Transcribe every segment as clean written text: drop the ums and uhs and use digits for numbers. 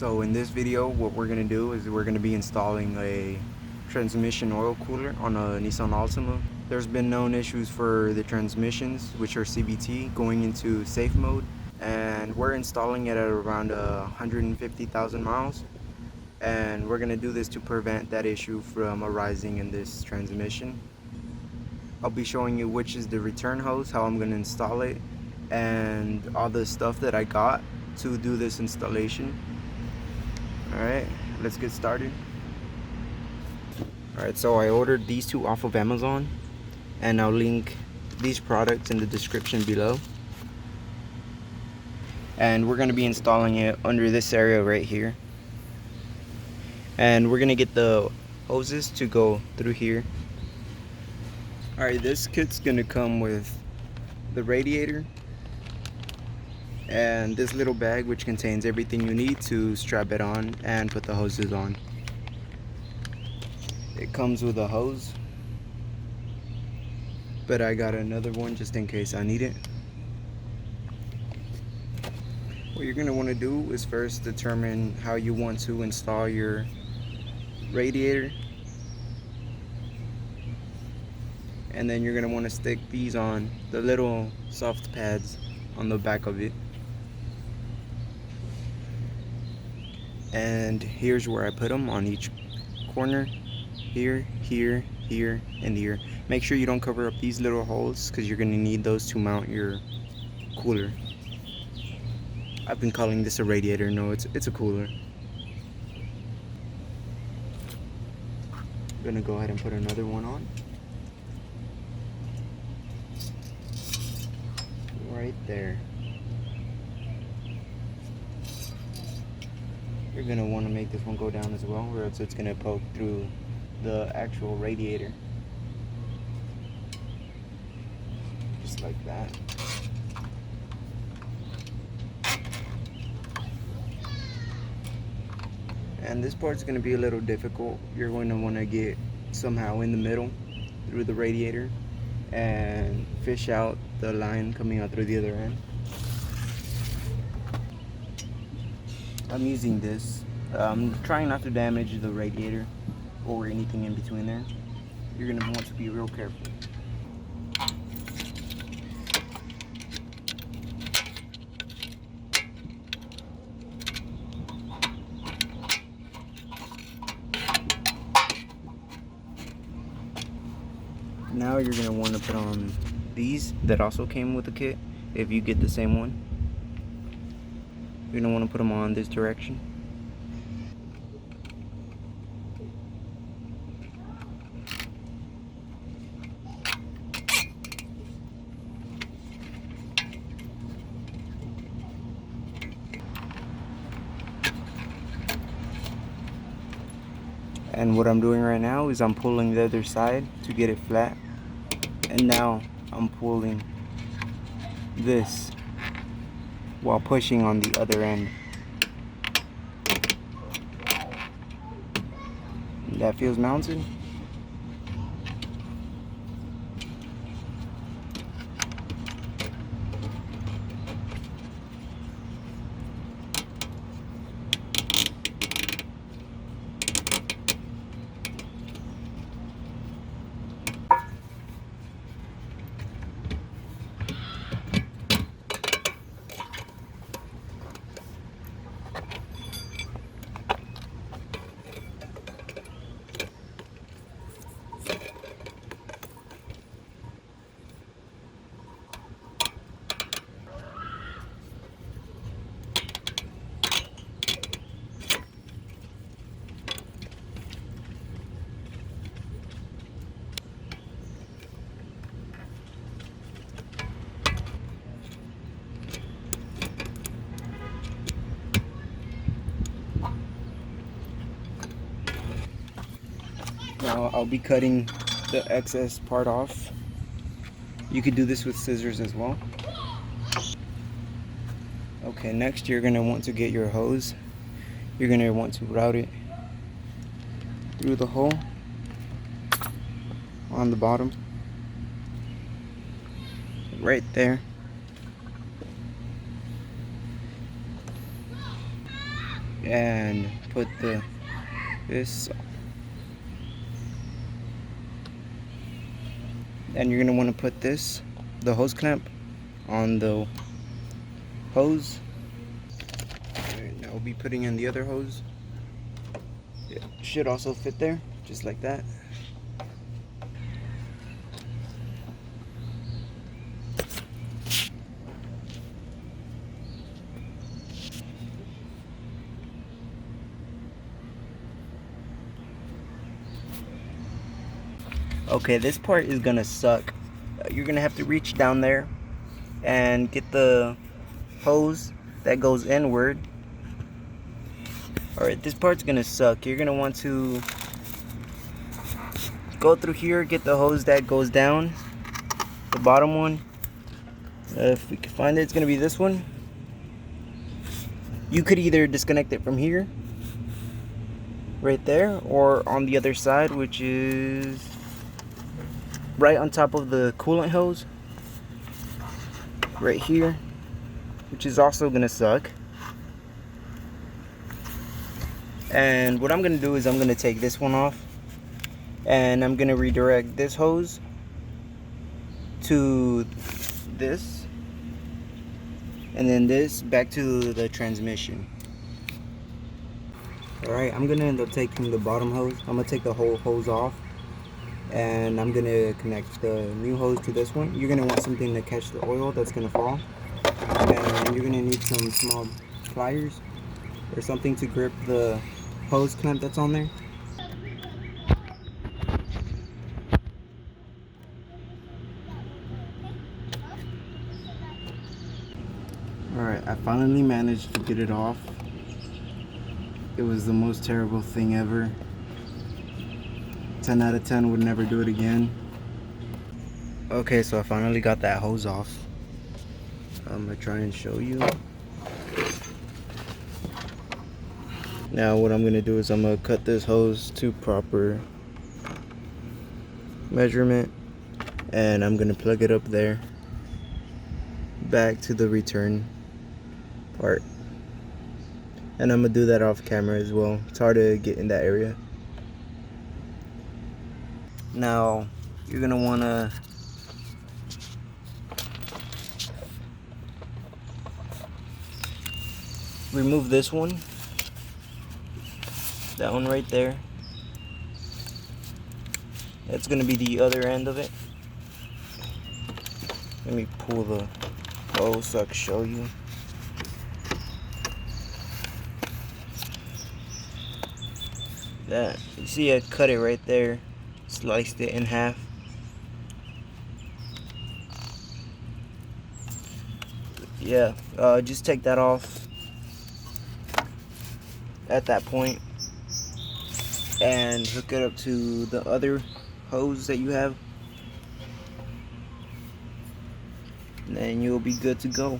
So in this video, what we're going to do is we're going to be installing a transmission oil cooler on a Nissan Altima. There's been known issues for the transmissions, which are CVT, going into safe mode, and we're installing it at around 150,000 miles, and we're going to do this to prevent that issue from arising in this transmission. I'll be showing you which is the return hose, how I'm going to install it, and all the stuff that I got to do this installation. Alright, let's get started. Alright, so I ordered these two off of Amazon, and I'll link these products in the description below. And we're going to be installing it under this area right here. And we're going to get the hoses to go through here. Alright, this kit's going to come with the radiator and this little bag, which contains everything you need to strap it on and put the hoses on. It comes with a hose, but I got another one just in case I need it. What you're going to want to do is first determine how you want to install your radiator, and then you're going to want to stick these on the little soft pads on the back of it. And here's where I put them, on each corner, here, here, here, and here. Make sure you don't cover up these little holes, because you're going to need those to mount your cooler. I've been calling this a radiator. No, it's a cooler. I'm going to go ahead and put another one on. Right there. You're going to want to make this one go down as well, or else it's going to poke through the actual radiator. Just like that. And this part's going to be a little difficult. You're going to want to get somehow in the middle through the radiator and fish out the line coming out through the other end. I'm using this. I'm trying not to damage the radiator or anything in between there. You're going to want to be real careful. Now you're going to want to put on these that also came with the kit if you get the same one. You're going to want to put them on this direction. And what I'm doing right now is I'm pulling the other side to get it flat. And now I'm pulling this while pushing on the other end. That feels mounted. Now I'll be cutting the excess part off. You could do this with scissors as well. Okay, next you're going to want to get your hose. You're going to want to route it through the hole on the bottom. Right there. and put this, and you're gonna want to put the hose clamp on the hose. Alright, now we'll be putting in the other hose. It should also fit there, just like that. Okay, this part is gonna suck. You're gonna have to reach down there and get the hose that goes inward. Alright, this part's gonna suck. You're gonna want to go through here, get the hose that goes down, the bottom one. If we can find it, it's gonna be this one. You could either disconnect it from here, right there, or on the other side, which is right on top of the coolant hose, right here, which is also gonna suck. And what I'm gonna do is I'm gonna take this one off, and I'm gonna redirect this hose to this, and then this back to the transmission. Alright, I'm gonna end up taking the bottom hose. I'm gonna take the whole hose off, and I'm gonna connect the new hose to this one. You're gonna want something to catch the oil that's gonna fall, and you're gonna need some small pliers or something to grip the hose clamp that's on there. Alright, I finally managed to get it off. It was the most terrible thing ever. 10 out of 10, would never do it again. Okay, so I finally got that hose off. I'm gonna try and show you. Now what I'm gonna do is I'm gonna cut this hose to proper measurement, and I'm gonna plug it up there back to the return part, and I'm gonna do that off camera as well. It's hard to get in that area. Now you're gonna wanna remove this one, that one right there. That's gonna be the other end of it. Let me pull the hose so I can show you. That, you see I cut it right there, sliced it in half. Yeah, just take that off at that point and hook it up to the other hose that you have, and then you'll be good to go.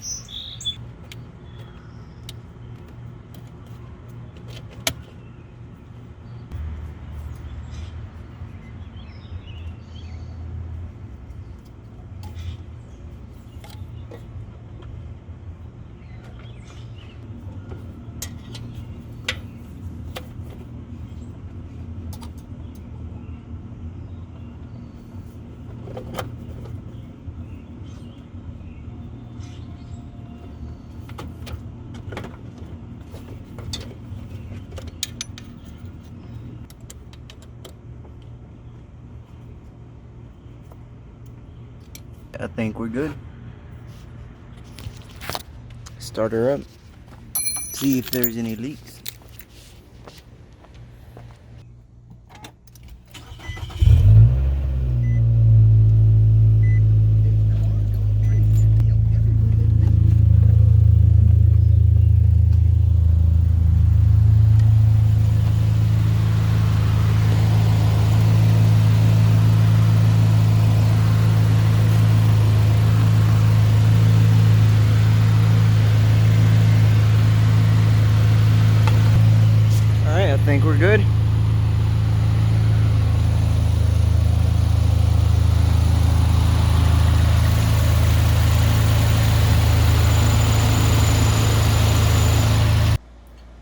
I think we're good. Start her up, see if there's any leaks. I think we're good.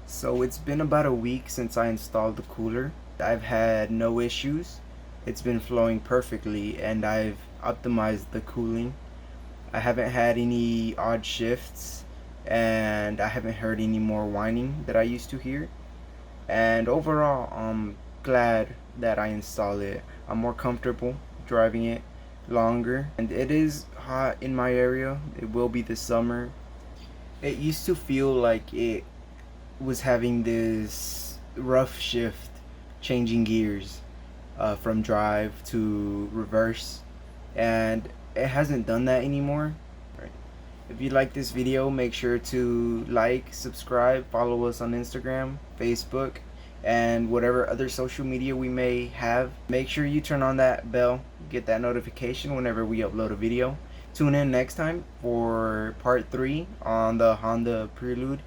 So So it's been about a week since I installed the cooler. I've had no issues. It's been flowing perfectly and I've optimized the cooling. I haven't had any odd shifts and I haven't heard any more whining that I used to hear. And overall, I'm glad that I installed it. I'm more comfortable driving it longer, and it is hot in my area. It will be this summer. It used to feel like it was having this rough shift, changing gears from drive to reverse, and it hasn't done that anymore. Right. If you like this video, make sure to like, subscribe, follow us on Instagram, Facebook, and whatever other social media we may have. Make sure you turn on that bell, get that notification whenever we upload a video. Tune in next time for part 3 on the Honda Prelude